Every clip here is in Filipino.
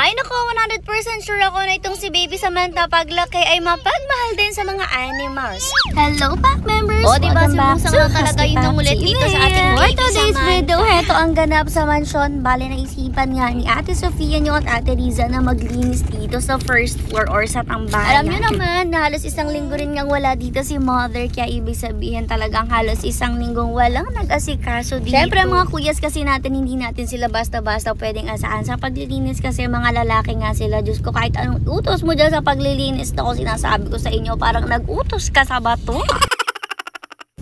Ay nako, 100% sure ako na itong si Baby Samantha paglaki ay mapagmahal din sa mga animals. Hello, pack members! O, diba si Musang na talaga yung ulit dito sa ating Baby Samantha. For today's video, heto ang ganap sa mansyon. Bale, naisipan nga ni Ate Sofia nyo at Ate Riza na maglinis dito sa first floor or sa tambayan. Alam nyo naman, na halos isang linggo rin ngang wala dito si Mother, kaya ibig sabihin talagang halos isang linggong walang nag-asikaso dito. Siyempre, mga kuyas kasi natin, hindi natin sila basta-basta pwedeng asahan sa paglilinis kasi mga lalaki nga sila. Diyos ko, kahit anong utos mo dyan sa paglilinis, ako sinasabi ko sa inyo, parang nag-utos ka sa bato.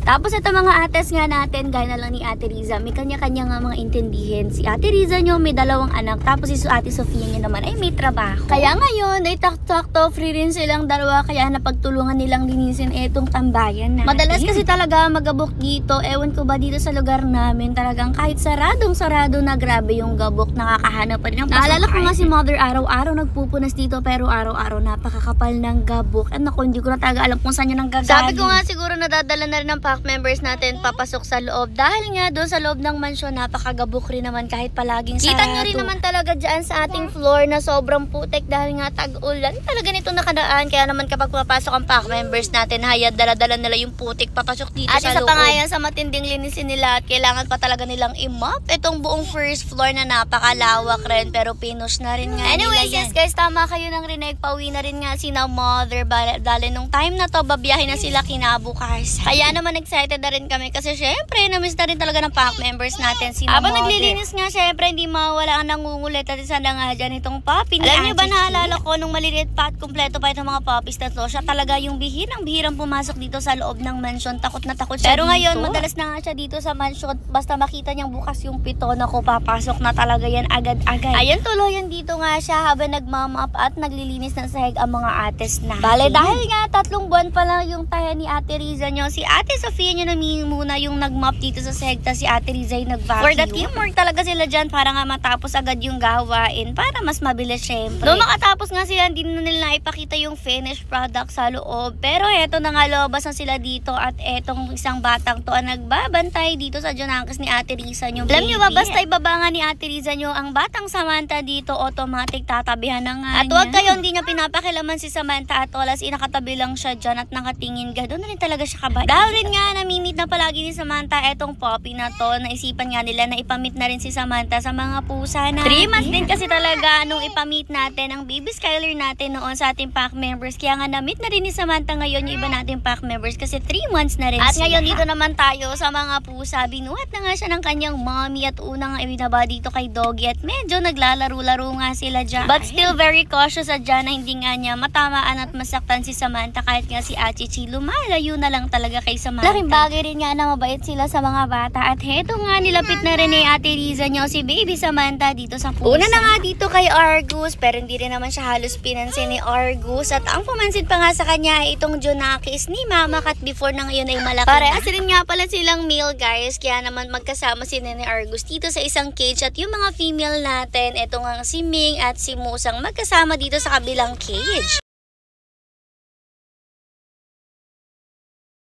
Tapos ito mga ates nga natin, gaya na lang ni Ate Riza, may kanya-kanya nga mga intindihin. Si Ate Riza nyo may 2 anak, tapos si Ate Sofia nyo naman ay may trabaho. Kaya ngayon ay takto free rin silang dalawa, kaya napagtulungan nilang linisin etong tambayan natin. Madalas kasi talaga magabok dito, ewan ko ba dito sa lugar namin, talagang kahit saradong-sarado na, grabe yung gabok, nakakahanap pa rin ng pasok. Naalala ko nga si Mother araw-araw nagpupunas dito, pero araw-araw napakakapal ng gabok. At naku, hindi ko na talaga alam kung saan yun ang gagaling. Sabi ko nga siguro nadadala na rin ng members natin papasok sa loob dahil nga doon sa loob ng mansyon napakagabok rin naman kahit palaging sarado. Kita nyo rin naman talaga dyan sa ating floor na sobrang putek dahil nga tag-ulan talaga nito nakadaan, kaya naman kapag papasok ang pack members natin, hayad dala-dala nila yung putik papasok dito at sa loob. At isa pa nga yan sa matinding linisin nila at kailangan pa talaga nilang i-mop itong buong first floor na napakalawak rin, pero pinush na rin nga. Anyways, yes guys, tama kayo ng rinig, pauwi na rin nga si na Mother dahil nung time na to babiyahin na sila kinabukas. Kaya naman excited na rin kami kasi syempre na-miss na rin talaga ng pack members natin si Mother. Habang naglilinis nga, syempre hindi mawala ang nangungulit at isa na nga dyan itong puppy. Alam niyo ba, naalala ko nung maliliit pa at kumpleto pa itong mga puppies na to, siya talaga yung bihirang pumasok dito sa loob ng mansion. Takot na takot siya. Pero ngayon, madalas na nga siya dito sa mansion. Basta makita niyang bukas yung piton, ako papasok na talaga yan agad-agad. Ayun, tuloyan dito nga siya habang nagmamap at naglilinis ng sahig ang mga ates na. Bale, dahil nga 3 buwan pa lang yung tayo ni Ate Riza nyo, si Ate Sofia nyo muna yung nag-mop dito sa segta, si Ate Riza yung nag-vacuum. For the teamwork talaga sila dyan para nga matapos agad yung gawain para mas mabilis syempre. Noong makatapos nga sila, hindi na nila ipakita yung finished product sa loob. Pero eto na nga, lobas na sila dito at etong isang batang to ang nagbabantay dito sa Junakis ni Ate Riza nyo. Alam nyo ba, basta ibaba nga ni Ate Riza nyo ang batang Samantha dito, automatic tatabihan na nga. At huwag kayo, hindi niya pinapakilaman si Samantha at olas, inakatabi lang siya dyan at nakatingin. Gano'n na rin talaga siya kabait. Dahil rin nga, namimit na palagi ni Samantha etong puppy na to. Naisipan nga nila na ipamit na rin si Samantha sa mga pusa na. 3 months din kasi talaga nung ipamit natin ang baby Skyler natin noon sa ating pack members. Kaya nga na-meet na rin ni Samantha ngayon yung iba nating pack members kasi 3 months na rin at sila. Ngayon dito naman tayo sa mga pusa. Binuhat na nga siya ng kanyang mommy at unang ibinaba dito kay Doggy at medyo naglalaro-laro nga sila dyan. But still very cautious at dyan na hindi nga niya matamaan at masaktan si Samantha kahit nga si Achichi lumalayo na lang talaga kay Samantha. Laking bagay rin nga na mabait sila sa mga bata at heto nga nilapit na rin ni Ate Riza nyo si Baby Samantha dito sa pusa. Una na nga dito kay Argus, pero hindi rin naman siya halos pinansin ni Argus at ang pumansin pa nga sa kanya ay itong Junakis ni Mama Kat before na ngayon ay malaki. Parehas rin nga pala silang male guys, kaya naman magkasama si Nene Argus dito sa isang cage at yung mga female natin, eto nga si Ming at si Musang magkasama dito sa kabilang cage.